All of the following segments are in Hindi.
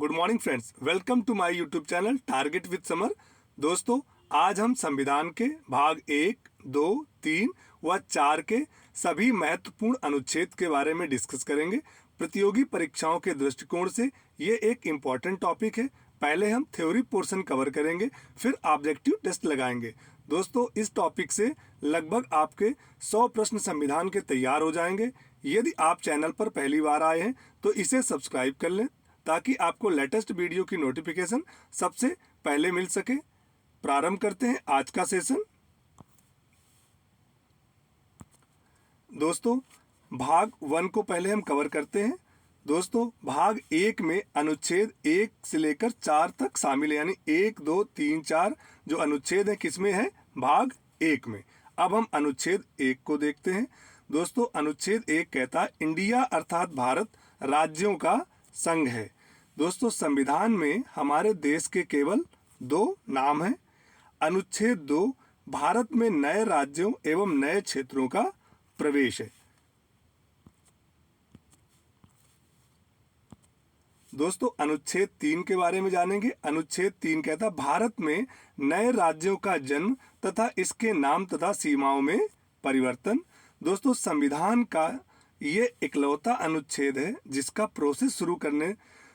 Good morning friends, welcome to my YouTube channel target with Samar. दोस्तों, आज हम संविधान के भाग 1, 2, 3 व 4 के सभी महत्वपूर्ण अनुच्छेद के बारे में डिस्कस करेंगे। प्रतियोगी परीक्षाओं के दृष्टिकोण से ये एक इम्पॉर्टेंट टॉपिक है। पहले हम थ्योरी पोर्शन कवर करेंगे, फिर ऑब्जेक्टिव टेस्ट लगाएंगे। दोस्तों, इस टॉपिक से लगभग आपके 100 प्रश्न संविधान के तैयार हो जाएंगे। यदि आप चैनल पर पहली बार आए हैं तो इसे सब्सक्राइब कर लें ताकि आपको लेटेस्ट वीडियो की नोटिफिकेशन सबसे पहले मिल सके। प्रारंभ करते हैं आज का सेशन। दोस्तों, भाग 1 को पहले हम कवर करते हैं। दोस्तों, भाग 1 में अनुच्छेद 1 से लेकर 4 तक शामिल है, यानी 1, 2, 3, 4 जो अनुच्छेद है किसमें है? भाग 1 में। अब हम अनुच्छेद 1 को देखते हैं। दोस्तों, अनुच्छेद 1 कहता है इंडिया अर्थात भारत राज्यों का संघ है। दोस्तों, संविधान में हमारे देश के केवल 2 नाम हैं। अनुच्छेद 2 भारत में नए राज्यों एवं नए क्षेत्रों का प्रवेश है। दोस्तों, अनुच्छेद 3 के बारे में जानेंगे। अनुच्छेद 3 कहता है भारत में नए राज्यों का जन्म तथा इसके नाम तथा सीमाओं में परिवर्तन। दोस्तों, संविधान का ये इकलौता अनुच्छेद है जिसका प्रोसेस शुरू करने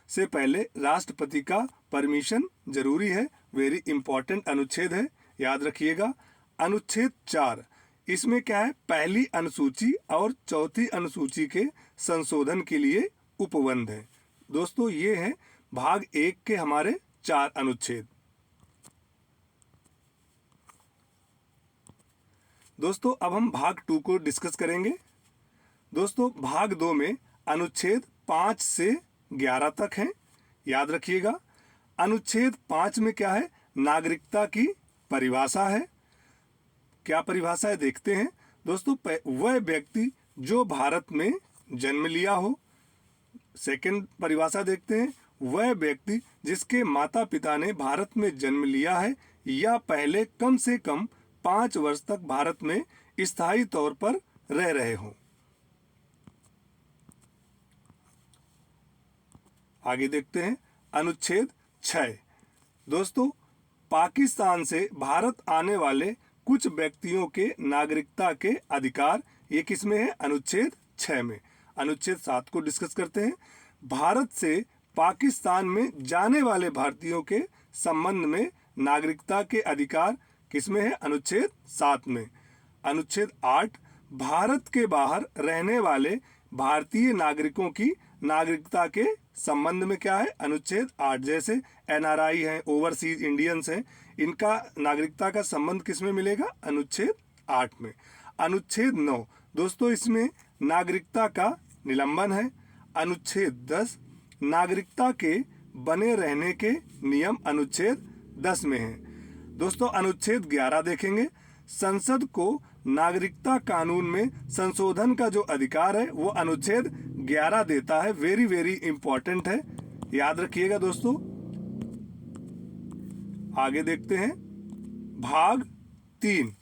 से पहले राष्ट्रपति का परमिशन जरूरी है। वेरी इंपॉर्टेंट अनुच्छेद है, याद रखिएगा। अनुच्छेद 4 इसमें क्या है? पहली अनुसूची और चौथी अनुसूची के संशोधन के लिए उपबंध है। दोस्तों, ये है भाग 1 के हमारे 4 अनुच्छेद। दोस्तों, अब हम भाग 2 को डिस्कस करेंगे। दोस्तों, भाग 2 में अनुच्छेद 5 से 11 तक हैं, याद रखिएगा। अनुच्छेद 5 में क्या है? नागरिकता की परिभाषा है। क्या परिभाषा है देखते हैं। दोस्तों, वह व्यक्ति जो भारत में जन्म लिया हो। सेकंड परिभाषा देखते हैं, वह व्यक्ति जिसके माता पिता ने भारत में जन्म लिया है या पहले कम से कम 5 वर्ष तक भारत में स्थायी तौर पर रह रहे हों। आगे देखते हैं अनुच्छेद 6। दोस्तों, पाकिस्तान से भारत आने वाले कुछ व्यक्तियों के नागरिकता के अधिकार, ये किसमें है? अनुच्छेद 6 में। अनुच्छेद 7 को डिस्कस करते हैं। भारत से पाकिस्तान में जाने वाले भारतीयों के संबंध में नागरिकता के अधिकार किसमें है? अनुच्छेद 7 में। अनुच्छेद 8 भारत के बाहर रहने वाले भारतीय नागरिकों की नागरिकता के संबंध में क्या है? अनुच्छेद 8। जैसे NRI हैं, ओवरसीज इंडियंस हैं, इनका नागरिकता का संबंध किसमें मिलेगा? अनुच्छेद 8 में। अनुच्छेद 9 दोस्तों, इसमें नागरिकता का निलंबन है। अनुच्छेद 10 नागरिकता के बने रहने के नियम अनुच्छेद 10 में है। दोस्तों, अनुच्छेद 11 देखेंगे। संसद को नागरिकता कानून में संशोधन का जो अधिकार है वो अनुच्छेद 11 देता है। वेरी वेरी इंपॉर्टेंट है, याद रखिएगा दोस्तों। आगे देखते हैं भाग 3।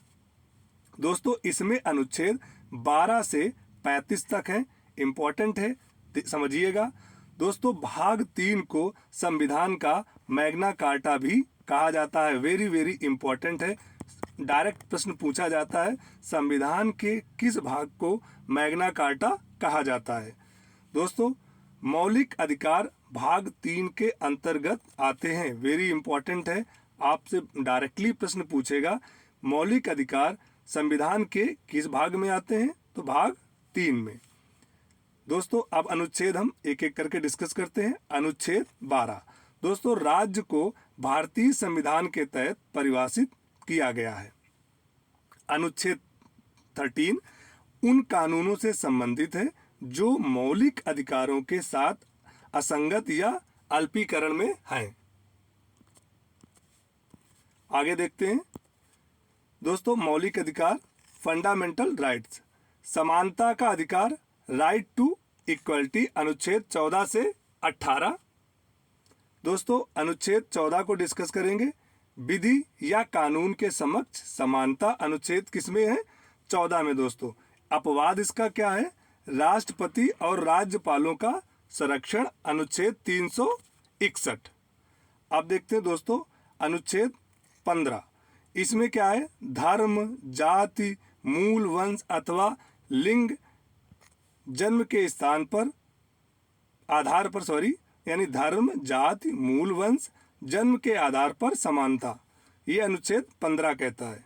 दोस्तों, इसमें अनुच्छेद 12 से 35 तक है, इंपॉर्टेंट है, समझिएगा। दोस्तों, भाग 3 को संविधान का मैग्ना कार्टा भी कहा जाता है। वेरी वेरी इंपॉर्टेंट है, डायरेक्ट प्रश्न पूछा जाता है, संविधान के किस भाग को मैग्ना कार्टा कहा जाता है? दोस्तों, मौलिक अधिकार भाग 3 के अंतर्गत आते हैं। वेरी इंपॉर्टेंट है, आपसे डायरेक्टली प्रश्न पूछेगा मौलिक अधिकार संविधान के किस भाग में आते हैं? तो भाग 3 में। दोस्तों, अब अनुच्छेद हम एक एक करके डिस्कस करते हैं। अनुच्छेद 12 दोस्तों, राज्य को भारतीय संविधान के तहत परिभाषित किया गया है। अनुच्छेद 13 उन कानूनों से संबंधित है जो मौलिक अधिकारों के साथ असंगत या अल्पीकरण में हैं। आगे देखते हैं दोस्तों, मौलिक अधिकार फंडामेंटल राइट्स, समानता का अधिकार, राइट टू इक्वलिटी, अनुच्छेद 14 से 18। दोस्तों, अनुच्छेद 14 को डिस्कस करेंगे। विधि या कानून के समक्ष समानता, अनुच्छेद किसमें है? 14 में। दोस्तों, अपवाद इसका क्या है? राष्ट्रपति और राज्यपालों का संरक्षण, अनुच्छेद 61। अब देखते हैं दोस्तों अनुच्छेद 15। इसमें क्या है? धर्म, जाति, मूल वंश अथवा लिंग, जन्म के स्थान पर आधार पर यानी धर्म, जाति, मूल वंश, जन्म के आधार पर समानता, ये अनुच्छेद 15 कहता है।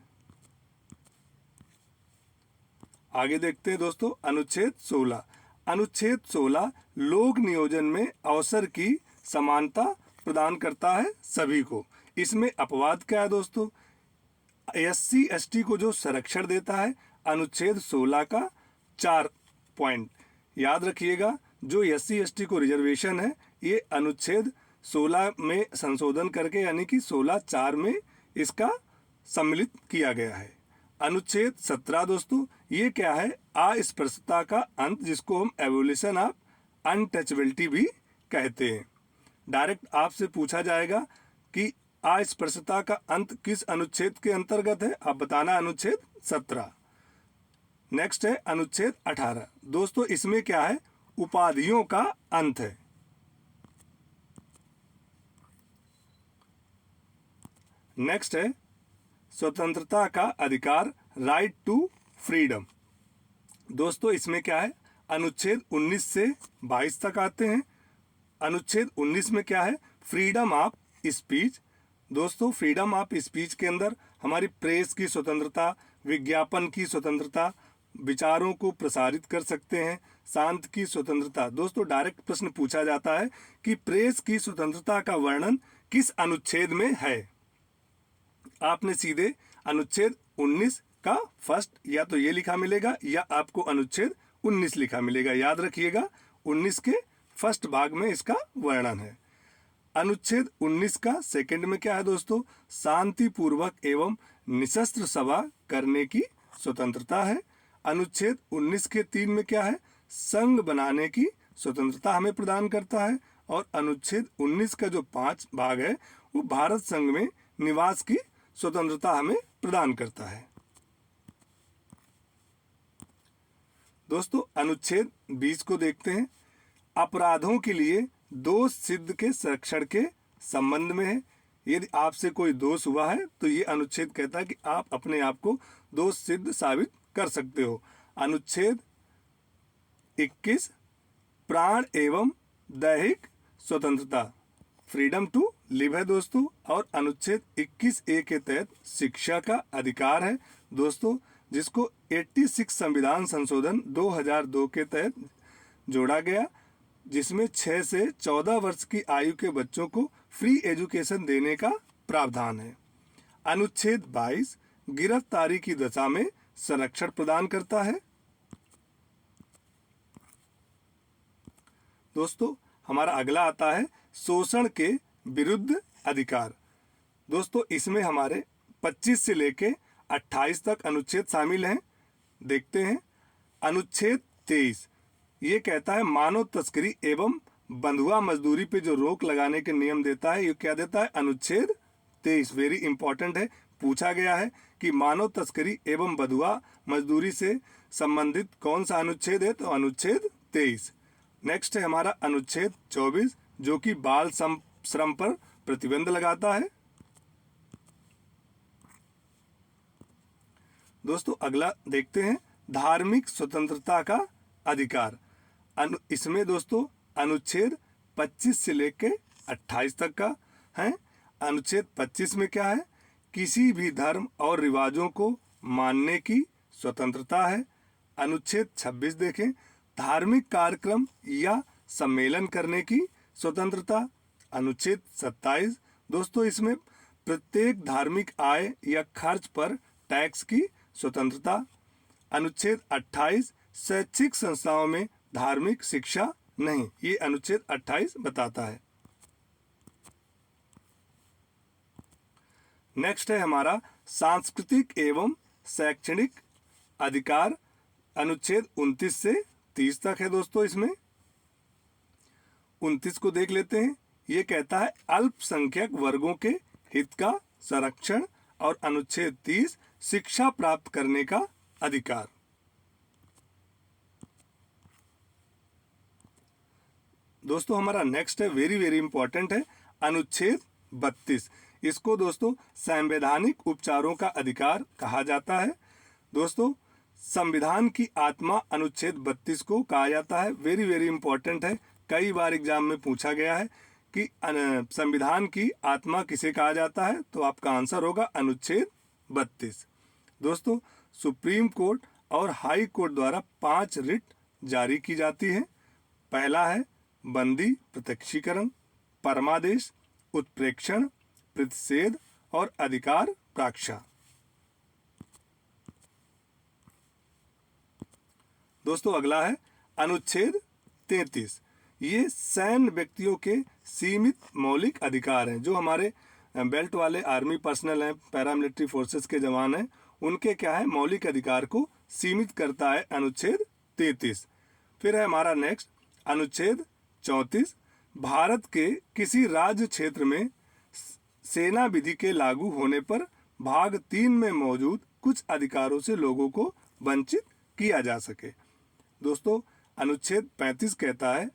आगे देखते हैं दोस्तों अनुच्छेद 16। अनुच्छेद 16 लोक नियोजन में अवसर की समानता प्रदान करता है सभी को। इसमें अपवाद क्या है दोस्तों? SC ST को जो संरक्षण देता है अनुच्छेद 16 का 4 पॉइंट याद रखिएगा। जो SC ST को रिजर्वेशन है ये अनुच्छेद 16 में संशोधन करके यानी कि 16(4) में इसका सम्मिलित किया गया है। अनुच्छेद 17 दोस्तों ये क्या है? अस्पृश्यता का अंत, जिसको हम एवोल्यूशन ऑफ अनटचेबिलिटी भी कहते हैं। डायरेक्ट आपसे पूछा जाएगा कि अस्पृश्यता का अंत किस अनुच्छेद के अंतर्गत है? आप बताना अनुच्छेद 17। नेक्स्ट है अनुच्छेद 18। दोस्तों इसमें क्या है? उपाधियों का अंत है। नेक्स्ट है स्वतंत्रता का अधिकार, राइट टू फ्रीडम। दोस्तों इसमें क्या है? अनुच्छेद 19 से 22 तक आते हैं। अनुच्छेद 19 में क्या है? Freedom of speech. दोस्तों फ्रीडम ऑफ स्पीच के अंदर हमारी प्रेस की स्वतंत्रता, विज्ञापन की स्वतंत्रता, विचारों को प्रसारित कर सकते हैं, शांत की स्वतंत्रता। दोस्तों डायरेक्ट प्रश्न पूछा जाता है कि प्रेस की स्वतंत्रता का वर्णन किस अनुच्छेद में है? आपने सीधे अनुच्छेद 19 का फर्स्ट या तो ये लिखा मिलेगा या आपको अनुच्छेद 19 लिखा मिलेगा। याद रखिएगा 19 के फर्स्ट भाग में इसका वर्णन है। अनुच्छेद 19 का सेकंड में क्या है दोस्तों? शांतिपूर्वक एवं निशस्त्र सभा करने की स्वतंत्रता है। अनुच्छेद 19 के 3 में क्या है? संघ बनाने की स्वतंत्रता हमें प्रदान करता है। और अनुच्छेद 19 का जो 5 भाग है वो भारत संघ में निवास की स्वतंत्रता हमें प्रदान करता है। दोस्तों अनुच्छेद 20 को देखते हैं। अपराधों के लिए दोष सिद्ध के संरक्षण के संबंध में है। यदि आपसे कोई दोष हुआ है तो ये अनुच्छेद कहता है कि आप अपने आप को दोष सिद्ध साबित कर सकते हो। अनुच्छेद 21 प्राण एवं दैहिक स्वतंत्रता, फ्रीडम टू लिव है दोस्तों। और अनुच्छेद 21A के तहत शिक्षा का अधिकार है दोस्तों, जिसको 86 संविधान संशोधन 2002 के तहत जोड़ा गया, जिसमें 6 से 14 वर्ष की आयु के बच्चों को फ्री एजुकेशन देने का प्रावधान है। अनुच्छेद 22 गिरफ्तारी की दशा में संरक्षण प्रदान करता है। दोस्तों हमारा अगला आता है शोषण के विरुद्ध अधिकार। दोस्तों इसमें हमारे 25 से लेके 28 तक अनुच्छेद शामिल हैं। देखते हैं अनुच्छेद 23 ये कहता है मानव तस्करी एवं बंधुआ मजदूरी पे जो रोक लगाने के नियम देता है। ये क्या देता है? अनुच्छेद 23 वेरी इंपॉर्टेंट है, पूछा गया है कि मानव तस्करी एवं बंधुआ मजदूरी से संबंधित कौन सा अनुच्छेद है? तो अनुच्छेद 23। नेक्स्ट है हमारा अनुच्छेद 24 जो कि बाल श्रम पर प्रतिबंध लगाता है। दोस्तों अगला देखते हैं धार्मिक स्वतंत्रता का अधिकार। इसमें दोस्तों अनुच्छेद 25 से लेकर 28 तक का है। अनुच्छेद 25 में क्या है? किसी भी धर्म और रिवाजों को मानने की स्वतंत्रता है। अनुच्छेद 26 देखें, धार्मिक कार्यक्रम या सम्मेलन करने की स्वतंत्रता। अनुच्छेद 27 दोस्तों इसमें प्रत्येक धार्मिक आय या खर्च पर टैक्स की स्वतंत्रता। अनुच्छेद 28 शैक्षिक संस्थाओं में धार्मिक शिक्षा नहीं, ये अनुच्छेद 28 बताता है। नेक्स्ट है हमारा सांस्कृतिक एवं शैक्षणिक अधिकार। अनुच्छेद 29 से 30 तक है दोस्तों। इसमें 29 को देख लेते हैं। ये कहता है अल्पसंख्यक वर्गों के हित का संरक्षण। और अनुच्छेद 30 शिक्षा प्राप्त करने का अधिकार। दोस्तों हमारा नेक्स्ट है, वेरी वेरी इंपॉर्टेंट है, अनुच्छेद 32। इसको दोस्तों संवैधानिक उपचारों का अधिकार कहा जाता है। दोस्तों संविधान की आत्मा अनुच्छेद 32 को कहा जाता है। वेरी वेरी इंपॉर्टेंट है, कई बार एग्जाम में पूछा गया है कि संविधान की आत्मा किसे कहा जाता है, तो आपका आंसर होगा अनुच्छेद 32। दोस्तों सुप्रीम कोर्ट और हाई कोर्ट द्वारा 5 रिट जारी की जाती है। पहला है बंदी प्रत्यक्षीकरण, परमादेश, उत्प्रेक्षण, प्रतिषेध और अधिकार प्राक्षा। दोस्तों अगला है अनुच्छेद 33। ये सैन्य व्यक्तियों के सीमित मौलिक अधिकार हैं। जो हमारे बेल्ट वाले आर्मी पर्सनल हैं, पैरामिलिट्री फोर्सेस के जवान हैं, उनके क्या है, मौलिक अधिकार को सीमित करता है अनुच्छेद 33। फिर है हमारा नेक्स्ट अनुच्छेद 34। भारत के किसी राज्य क्षेत्र में सेना विधि के लागू होने पर भाग 3 में मौजूद कुछ अधिकारों से लोगों को वंचित किया जा सके। दोस्तों अनुच्छेद 35 कहता है,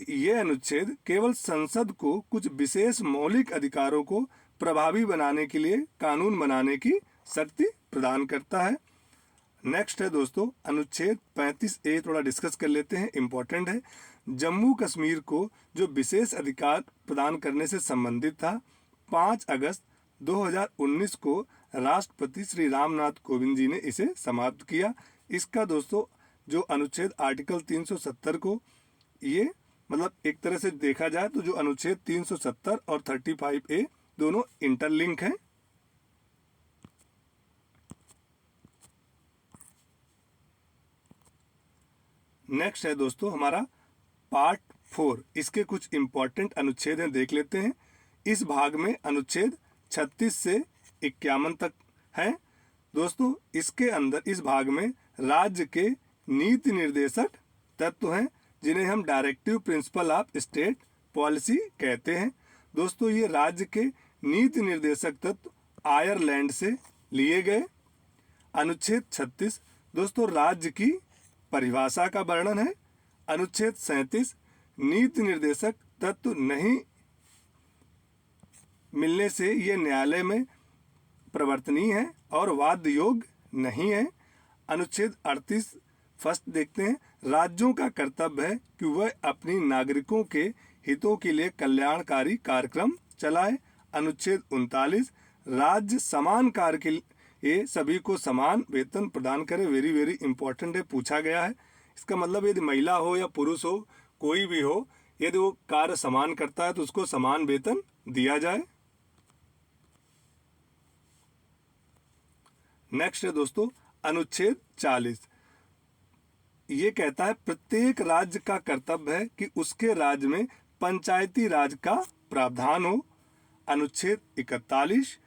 यह अनुच्छेद केवल संसद को कुछ विशेष मौलिक अधिकारों को प्रभावी बनाने के लिए कानून बनाने की शक्ति प्रदान करता है। नेक्स्ट है दोस्तों अनुच्छेद 35A, थोड़ा डिस्कस कर लेते हैं, इम्पोर्टेंट है। जम्मू कश्मीर को जो विशेष अधिकार प्रदान करने से संबंधित था, 5 अगस्त 2019 को राष्ट्रपति श्री रामनाथ कोविंद जी ने इसे समाप्त किया। इसका दोस्तों जो अनुच्छेद आर्टिकल 370 को, ये मतलब एक तरह से देखा जाए तो जो अनुच्छेद 370 और 35A दोनों इंटरलिंक हैं। नेक्स्ट है दोस्तों हमारा पार्ट 4। इसके कुछ इंपॉर्टेंट अनुच्छेद हैं, देख लेते हैं। इस भाग में अनुच्छेद 36 से 51 तक है। दोस्तों इसके अंदर इस भाग में राज्य के नीति निर्देशक तत्व हैं, जिन्हें हम directive principle of state policy कहते हैं। दोस्तों ये राज्य के नीति निर्देशक तत्व आयरलैंड से लिए गए। अनुच्छेद 36 दोस्तों राज्य की परिभाषा का वर्णन है। अनुच्छेद 37 नीति निर्देशक तत्व नहीं मिलने से ये न्यायालय में प्रवर्तनीय है और वाद योग्य नहीं है। अनुच्छेद 38 फर्स्ट देखते हैं, राज्यों का कर्तव्य है कि वह अपनी नागरिकों के हितों के लिए कल्याणकारी कार्यक्रम चलाए। अनुच्छेद 39 राज्य समान कार्य के लिए सभी को समान वेतन प्रदान करे। वेरी वेरी इंपॉर्टेंट है, पूछा गया है। इसका मतलब यदि महिला हो या पुरुष हो, कोई भी हो, यदि वो कार्य समान करता है तो उसको समान वेतन दिया जाए। नेक्स्ट है दोस्तों अनुच्छेद 40। ये कहता है प्रत्येक राज्य का कर्तव्य है कि उसके राज्य में पंचायती राज का प्रावधान हो। अनुच्छेद 41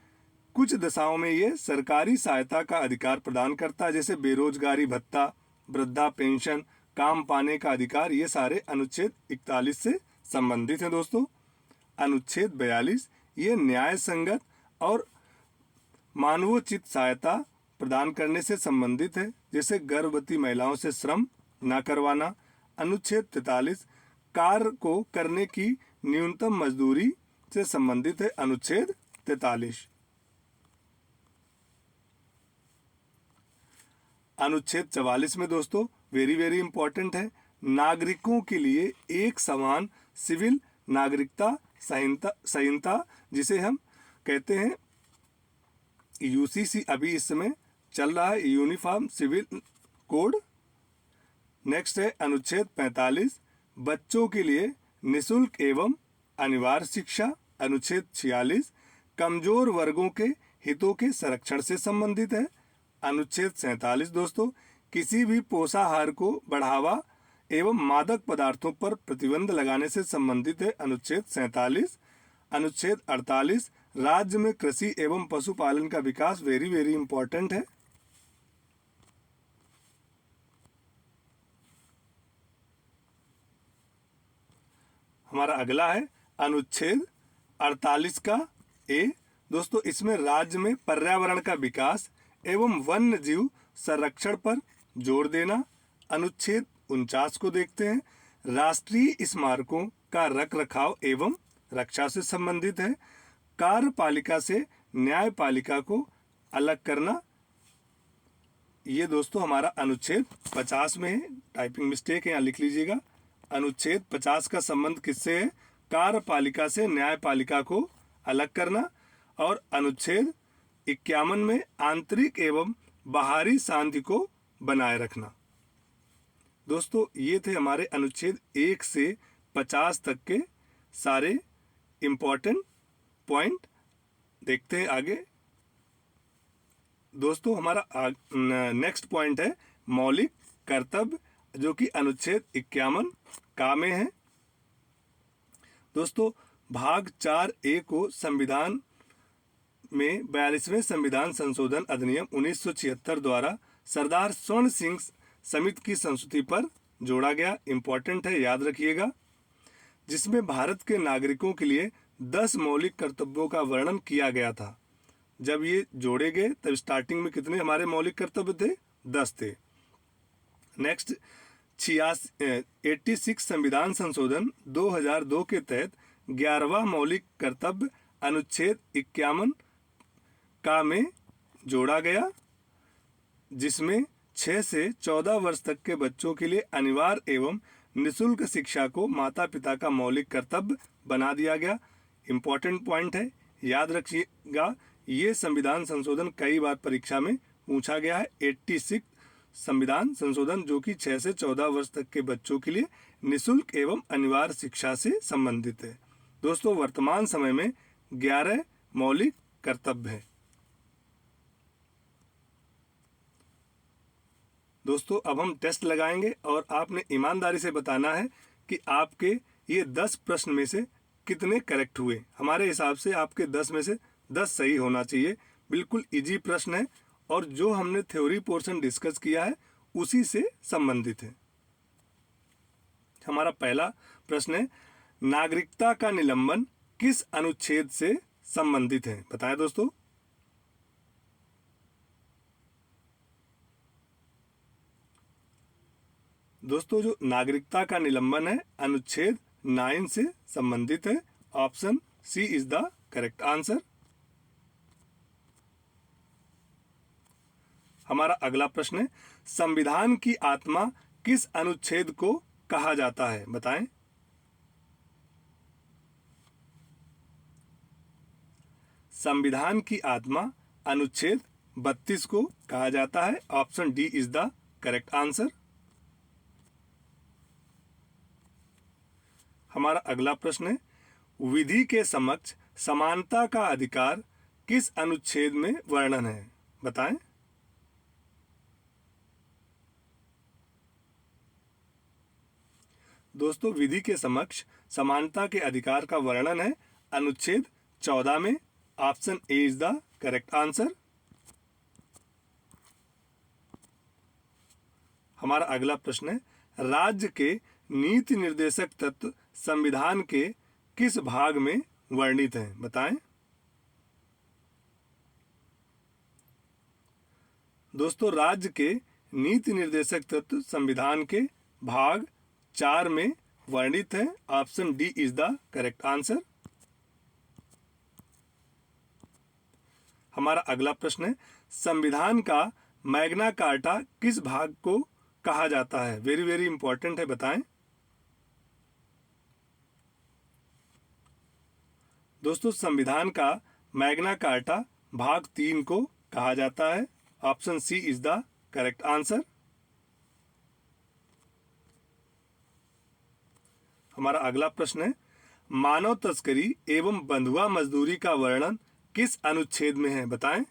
कुछ दशाओं में ये सरकारी सहायता का अधिकार प्रदान करता है, जैसे बेरोजगारी भत्ता, वृद्धा पेंशन, काम पाने का अधिकार, ये सारे अनुच्छेद 41 से संबंधित हैं। दोस्तों अनुच्छेद 42 ये न्याय संगत और मानवोचित सहायता प्रदान करने से संबंधित है, जैसे गर्भवती महिलाओं से श्रम न करवाना। अनुच्छेद 43 कार्य को करने की न्यूनतम मजदूरी से संबंधित है। अनुच्छेद 43 अनुच्छेद 44 में दोस्तों वेरी वेरी इंपॉर्टेंट है, नागरिकों के लिए एक समान सिविल नागरिकता संहिता जिसे हम कहते हैं यूसीसी, अभी इस समय चल रहा है, यूनिफॉर्म सिविल कोड। नेक्स्ट है अनुच्छेद 45 बच्चों के लिए निशुल्क एवं अनिवार्य शिक्षा। अनुच्छेद 46 कमजोर वर्गों के हितों के संरक्षण से संबंधित है। अनुच्छेद 47 दोस्तों किसी भी पोषाहार को बढ़ावा एवं मादक पदार्थों पर प्रतिबंध लगाने से संबंधित है। अनुच्छेद 47। अनुच्छेद 48 राज्य में कृषि एवं पशुपालन का विकास। वेरी वेरी इंपॉर्टेंट है। हमारा अगला है अनुच्छेद 48 का ए। दोस्तों इसमें राज्य में पर्यावरण का विकास एवं वन्य जीव संरक्षण पर जोर देना। अनुच्छेद 49 को देखते हैं, राष्ट्रीय स्मारकों का रखरखाव एवं रक्षा से संबंधित है। कार्यपालिका से न्यायपालिका को अलग करना, ये दोस्तों हमारा अनुच्छेद 50 में है। टाइपिंग मिस्टेक है, यहाँ लिख लीजिएगा। अनुच्छेद 50 का संबंध किससे है? कार्यपालिका से न्यायपालिका को अलग करना। और अनुच्छेद 51 में आंतरिक एवं बाहरी शांति को बनाए रखना। दोस्तों ये थे हमारे अनुच्छेद 1 से 50 तक के सारे इम्पोर्टेंट पॉइंट। देखते हैं आगे। दोस्तों हमारा नेक्स्ट पॉइंट है मौलिक कर्तव्य, जो कि अनुच्छेद 51 का में है। दोस्तों भाग 4A को संविधान में 42वें संविधान संशोधन अधिनियम 1976 द्वारा सरदार स्वर्ण सिंह समिति की संस्तुति पर जोड़ा गया। इम्पोर्टेंट है, याद रखिएगा। जिसमें भारत के नागरिकों के लिए 10 मौलिक कर्तव्यों का वर्णन किया गया था। जब ये जोड़े गए तब स्टार्टिंग में कितने हमारे मौलिक कर्तव्य थे? 10 थे। नेक्स्ट 86 संविधान संशोधन 2002 के तहत 11वां मौलिक कर्तव्य अनुच्छेद 51 का में जोड़ा गया, जिसमें 6 से 14 वर्ष तक के बच्चों के लिए अनिवार्य एवं निःशुल्क शिक्षा को माता पिता का मौलिक कर्तव्य बना दिया गया। इम्पोर्टेंट पॉइंट है, याद रखिएगा। ये संविधान संशोधन कई बार परीक्षा में पूछा गया है। 86 संविधान संशोधन जो कि 6 से 14 वर्ष तक के बच्चों के लिए निःशुल्क एवं अनिवार्य शिक्षा से संबंधित है। दोस्तों वर्तमान समय में 11 मौलिक कर्तव्य है। दोस्तों अब हम टेस्ट लगाएंगे और आपने ईमानदारी से बताना है कि आपके ये 10 प्रश्न में से कितने करेक्ट हुए। हमारे हिसाब से आपके 10 में से 10 सही होना चाहिए। बिल्कुल इजी प्रश्न है और जो हमने थ्योरी पोर्शन डिस्कस किया है उसी से संबंधित है। हमारा पहला प्रश्न है, नागरिकता का निलंबन किस अनुच्छेद से संबंधित है? बताएं दोस्तों। दोस्तों जो नागरिकता का निलंबन है अनुच्छेद 9 से संबंधित है। Option C is the correct answer. हमारा अगला प्रश्न है, संविधान की आत्मा किस अनुच्छेद को कहा जाता है? बताएं। संविधान की आत्मा अनुच्छेद 32 को कहा जाता है। Option D is the correct answer. हमारा अगला प्रश्न है, विधि के समक्ष समानता का अधिकार किस अनुच्छेद में वर्णन है? बताएं। दोस्तों विधि के समक्ष समानता के अधिकार का वर्णन है अनुच्छेद 14 में। Option A is the correct answer. हमारा अगला प्रश्न है, राज्य के नीति निर्देशक तत्व संविधान के किस भाग में वर्णित हैं? बताएं। दोस्तों राज्य के नीति निर्देशक तत्व संविधान के भाग 4 में वर्णित है। Option D is the correct answer. हमारा अगला प्रश्न है, संविधान का मैग्ना कार्टा किस भाग को कहा जाता है? वेरी वेरी इंपॉर्टेंट है, बताएं। दोस्तों संविधान का मैग्ना कार्टा भाग 3 को कहा जाता है। Option C is the correct answer. हमारा अगला प्रश्न है, मानव तस्करी एवं बंधुआ मजदूरी का वर्णन किस अनुच्छेद में है? बताएं।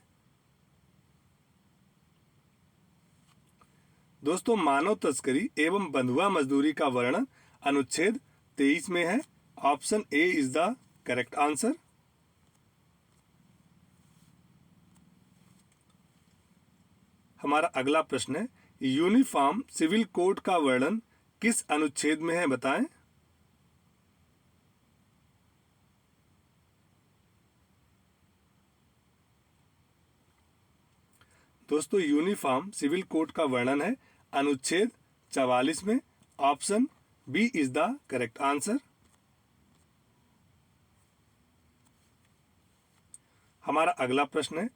दोस्तों मानव तस्करी एवं बंधुआ मजदूरी का वर्णन अनुच्छेद 23 में है। Option A is the correct answer. हमारा अगला प्रश्न है, यूनिफॉर्म सिविल कोड का वर्णन किस अनुच्छेद में है? बताएं। दोस्तों यूनिफॉर्म सिविल कोड का वर्णन है अनुच्छेद 44 में। Option B is the correct answer. हमारा अगला प्रश्न है,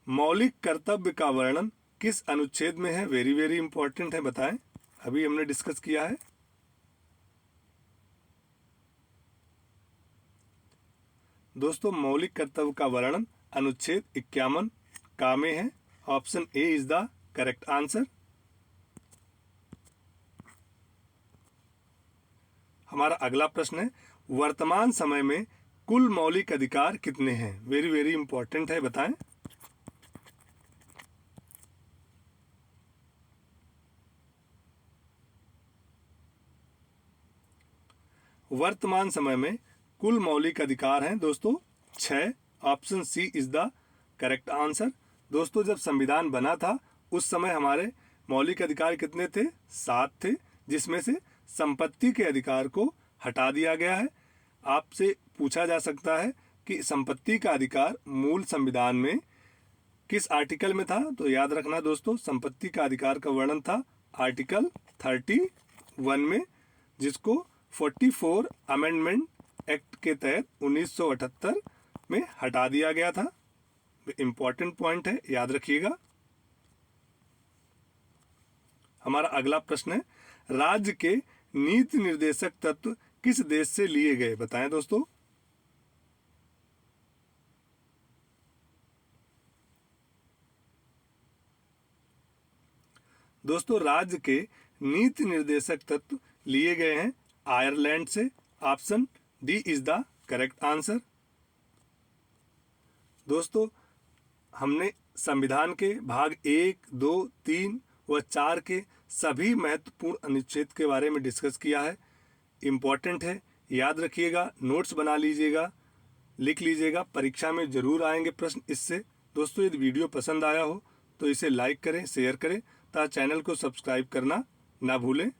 मौलिक कर्तव्य का वर्णन किस अनुच्छेद में है? वेरी वेरी इंपॉर्टेंट है, बताएं। अभी हमने डिस्कस किया है। दोस्तों, मौलिक कर्तव्य का वर्णन अनुच्छेद 51 का में है। Option A is the correct answer. हमारा अगला प्रश्न है, वर्तमान समय में कुल मौलिक अधिकार कितने हैं? वेरी वेरी इंपॉर्टेंट है, बताएं। वर्तमान समय में कुल मौलिक अधिकार हैं दोस्तों 6। Option C is the correct answer. दोस्तों, जब संविधान बना था उस समय हमारे मौलिक अधिकार कितने थे? 7 थे, जिसमें से संपत्ति के अधिकार को हटा दिया गया है। आपसे पूछा जा सकता है कि संपत्ति का अधिकार मूल संविधान में किस आर्टिकल में था? तो याद रखना दोस्तों, संपत्ति का अधिकार का वर्णन था आर्टिकल 31 में, जिसको 44 अमेंडमेंट एक्ट के तहत 1978 में हटा दिया गया था। इंपॉर्टेंट पॉइंट है, याद रखिएगा। हमारा अगला प्रश्न है, राज्य के नीति निर्देशक तत्व किस देश से लिए गए? बताएं दोस्तों। दोस्तों, राज्य के नीति निर्देशक तत्व लिए गए हैं आयरलैंड से। Option D is the correct answer. दोस्तों, हमने संविधान के भाग 1, 2, 3 व 4 के सभी महत्वपूर्ण अनुच्छेद के बारे में डिस्कस किया है। इम्पॉर्टेंट है, याद रखिएगा, नोट्स बना लीजिएगा, लिख लीजिएगा, परीक्षा में जरूर आएंगे प्रश्न इससे। दोस्तों, यदि वीडियो पसंद आया हो तो इसे लाइक करें, शेयर करें तथा चैनल को सब्सक्राइब करना ना भूलें।